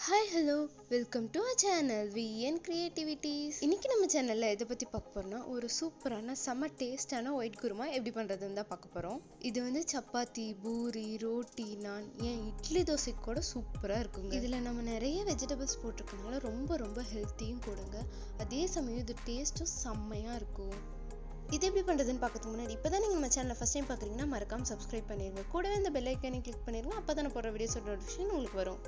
Hi hello welcome to our channel VN creativities. இன்னைக்கு நம்ம சேனலில் எதை பற்றி பார்க்க போகிறோம்னா ஒரு சூப்பரான செம்ம டேஸ்டான ஒயிட் குருமா எப்படி பண்ணுறதுன்னு தான் பார்க்க போகிறோம். இது வந்து சப்பாத்தி, பூரி, ரோட்டி, நான் ஏன் இட்லி தோசைக்கு கூட சூப்பராக இருக்குங்க. இதில் நம்ம நிறைய வெஜிடபிள்ஸ் போட்டிருக்கனால ரொம்ப ஹெல்த்தியும் கொடுங்க. அதே சமயம் இது டேஸ்ட்டும் செம்மையாக இருக்கும். இது எப்படி பண்ணுறதுன்னு பார்க்கறதுக்கு முன்னாடி இப்போ தான் நீங்கள் நம்ம சேனலை ஃபஸ்ட் டைம் பார்க்குறீங்கன்னா மறக்காமல் சப்ஸ்கிரைப் பண்ணிடுங்க. கூடவே இந்த பெல் ஐக்கானை கிளிக் பண்ணிடுங்க. அப்போ தான் நான் போடுற வீடியோஸோட நோட்டிஃபிகேஷன் உங்களுக்கு வரும்.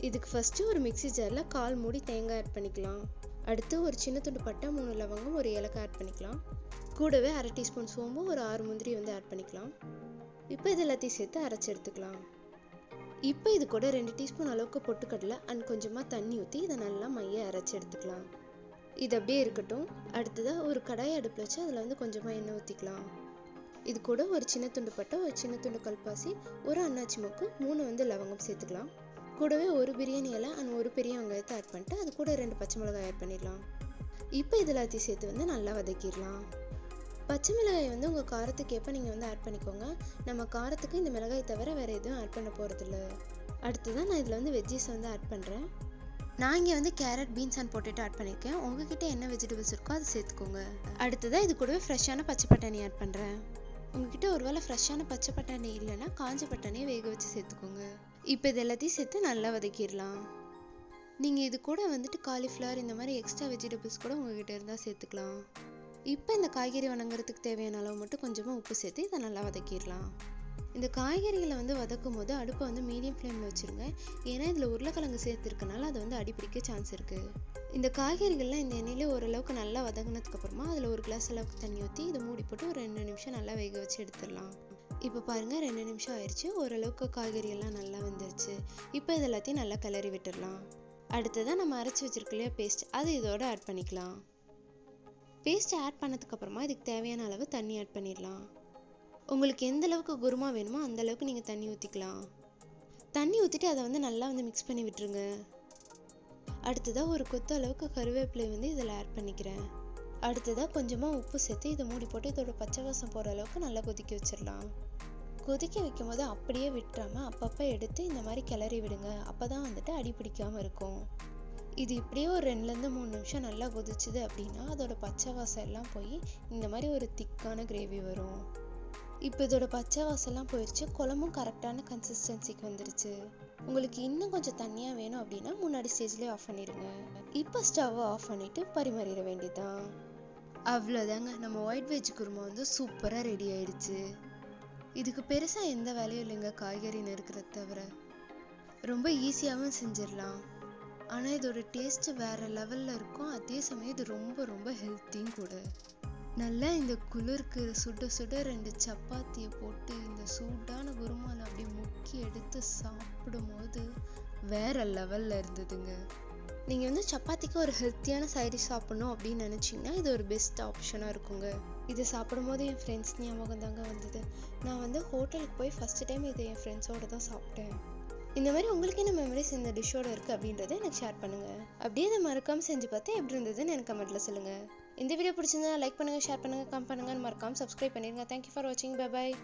இதுக்கு ஃபஸ்ட்டு ஒரு மிக்ஸி ஜாரில் 1/4 மூடி தேங்காய் ஆட் பண்ணிக்கலாம். அடுத்து ஒரு சின்ன துண்டு பட்டை, 3 லவங்கம், ஒரு ஏலக்காய் ஆட் பண்ணிக்கலாம். கூடவே 1/2 டீஸ்பூன் சோம்பு, ஒரு 6 முந்திரி வந்து ஆட் பண்ணிக்கலாம். இப்போ இது எல்லாத்தையும் சேர்த்து அரைச்சி எடுத்துக்கலாம். இப்போ இது கூட 2 டீஸ்பூன் அளவுக்கு பொட்டுக்கடலை அண்ட் கொஞ்சமாக தண்ணி ஊற்றி இதை நல்லா மைய அரைச்சி எடுத்துக்கலாம். இது அப்படியே இருக்கட்டும். அடுத்ததாக ஒரு கடாயை அடுப்பில் வச்சு அதில் வந்து கொஞ்சமாக எண்ணெய் ஊற்றிக்கலாம். இது கூட ஒரு சின்ன துண்டு பட்டை, ஒரு சின்ன துண்டு கல்பாசி, ஒரு அன்னாச்சி மொக்கு, 3 வந்து லவங்கம் சேர்த்துக்கலாம். கூடவே ஒரு பிரியாணி இலை அண்ட் ஒரு பெரிய வெங்காயத்தை ஆட் பண்ணிட்டு அது கூட 2 பச்சை மிளகாய் ஆட் பண்ணிடலாம். இப்போ இது எல்லாத்தையும் சேர்த்து வந்து நல்லா வதக்கிடலாம். பச்சை மிளகாய் வந்து உங்கள் காரத்துக்கு ஏற்ப நீங்கள் வந்து ஆட் பண்ணிக்கோங்க. நம்ம காரத்துக்கு இந்த மிளகாய் தவிர வேறு எதுவும் ஆட் பண்ண போகிறதில்ல. அடுத்ததான் நான் இதில் வந்து வெஜ்ஜீஸ் வந்து ஆட் பண்ணுறேன். நான் இங்கே வந்து carrot, beans and potato add பண்ணியிருக்கேன். உங்ககிட்ட என்ன வெஜிடபிள்ஸ் இருக்கோ அதை சேர்த்துக்கோங்க. அடுத்ததாக இது கூடவே ஃப்ரெஷ்ஷான பச்சை பட்டாணி ஆட் பண்ணுறேன். உங்ககிட்ட ஒருவேளை ஃப்ரெஷ்ஷான பச்சை பட்டாணி இல்லைன்னா காஞ்ச பட்டாணியை வேக வச்சு சேர்த்துக்கோங்க. இப்போ இது எல்லாத்தையும் சேர்த்து நல்லா வதக்கிடலாம். நீங்கள் இது கூட வந்துட்டு காலிஃப்ளவர் இந்த மாதிரி எக்ஸ்ட்ரா வெஜிடபிள்ஸ் கூட உங்ககிட்ட இருந்தால் சேர்த்துக்கலாம். இப்போ இந்த காய்கறி வணங்குறதுக்கு தேவையான அளவு மட்டும் கொஞ்சமாக உப்பு சேர்த்து இதை நல்லா வதக்கிடலாம். இந்த காய்கறிகளை வந்து வதக்கும் போது அடுப்பை வந்து மீடியம் ஃப்ளேமில் வச்சுருங்க. ஏன்னா இதில் உருளைக்கிழங்கு சேர்த்துருக்கனால அது வந்து அடிப்பிடிக்க சான்ஸ் இருக்குது. இந்த காய்கறிகள்லாம் இந்த எண்ணெயிலே ஓரளவுக்கு நல்லா வதங்கினதுக்கப்புறமா அதில் ஒரு கிளாஸ் அளவுக்கு தண்ணி ஊற்றி இதை மூடி போட்டு ஒரு 2 நிமிஷம் நல்லா வேக வச்சு எடுத்துடலாம். இப்போ பாருங்கள் 2 நிமிஷம் ஆயிடுச்சு. ஓரளவுக்கு காய்கறி எல்லாம் நல்லா வந்துருச்சு. இப்போ இது எல்லாத்தையும் நல்லா கிளறி விட்டுடலாம். அடுத்ததான் நம்ம அரைச்சி வச்சிருக்க இல்லையா பேஸ்ட், அது இதோட ஆட் பண்ணிக்கலாம். பேஸ்ட்டை ஆட் பண்ணதுக்கப்புறமா இதுக்கு தேவையான அளவு தண்ணி ஆட் பண்ணிடலாம். உங்களுக்கு எந்த அளவுக்கு குருமா வேணுமோ அந்த அளவுக்கு நீங்கள் தண்ணி ஊற்றிக்கலாம். தண்ணி ஊற்றிட்டு அதை வந்து நல்லா வந்து மிக்ஸ் பண்ணி விட்டுருங்க. அடுத்ததாக ஒரு கொத்து அளவுக்கு கருவேப்பிலை வந்து இதில் ஆட் பண்ணிக்கிறேன். அடுத்ததாக கொஞ்சமாக உப்பு சேர்த்து இதை மூடி போட்டு இதோட பச்சை வாசம் போகிற அளவுக்கு நல்லா கொதிக்க வச்சிடலாம். கொதிக்க வைக்கும் போது அப்படியே விட்டுறாமல் அப்பப்போ எடுத்து இந்த மாதிரி கிளறி விடுங்க. அப்போ தான் வந்துட்டு அடி பிடிக்காமல் இருக்கும். இது இப்படியே ஒரு 2-3 நிமிஷம் நல்லா கொதிச்சுது அப்படின்னா அதோட பச்சை வாசம் எல்லாம் போய் இந்த மாதிரி ஒரு திக்கான கிரேவி வரும். இப்போ இதோட பச்சை வாசம்லாம் போயிடுச்சு. குழம்பும் கரெக்டான கன்சிஸ்டன்சிக்கு வந்துருச்சு. உங்களுக்கு இன்னும் கொஞ்சம் தண்ணியாக வேணும் அப்படின்னா முன்னாடி ஸ்டேஜ்லேயே ஆஃப் பண்ணிடுங்க. இப்போ ஸ்டவ்வை ஆஃப் பண்ணிவிட்டு பரிமாறிட வேண்டியதுதான். அவ்வளோதாங்க, நம்ம ஒயிட் வெஜ் குருமா வந்து சூப்பராக ரெடி ஆயிடுச்சு. இதுக்கு பெருசாக எந்த வேலையும் இல்லைங்க, காய்கறி நறுக்கிறத தவிர. ரொம்ப ஈஸியாகவும் செஞ்சிடலாம். ஆனால் இதோட டேஸ்ட்டு வேறு லெவலில் இருக்கும். அதே சமயம் இது ரொம்ப ஹெல்த்தியும் கூட. நல்லா இந்த குளிருக்கு சுட 2 சப்பாத்தியை போட்டு இந்த சூடான குருமாவில் அப்படியே முக்கி எடுத்து சாப்பிடும் போது வேறு லெவலில் இருந்ததுங்க. நீங்கள் வந்து சப்பாத்திக்கு ஒரு ஹெல்த்தியான சைடிஷ் சாப்பிட்ணும் அப்படின்னு நினச்சிங்கன்னா இது ஒரு பெஸ்ட் ஆப்ஷனாக இருக்குங்க. இதை சாப்பிடும் போது என் ஃப்ரெண்ட்ஸ் ஞாபகம் தாங்க வந்தது. நான் வந்து ஹோட்டலுக்கு போய் ஃபஸ்ட்டு டைம் இதை என் ஃப்ரெண்ட்ஸோடு தான் சாப்பிட்டேன். இந்த மாதிரி உங்களுக்கு என்ன மெமரிஸ் இந்த டிஷ்ஷோட இருக்குது அப்படின்றத எனக்கு ஷேர் பண்ணுங்கள். அப்படியே இதை மறக்காமல் செஞ்சு பார்த்து எப்படி இருந்ததுன்னு எனக்கு கமெண்ட்டில் சொல்லுங்கள். இந்த வீடியோ பிடிச்சிருந்தா லைக் பண்ணுங்கள், ஷேர் பண்ணுங்கள், கமெண்ட் பண்ணுங்கள், மறக்காமல் சப்ஸ்கிரைப் பண்ணிடுங்க. தேங்க்யூ ஃபார் வாட்சிங். Bye bye.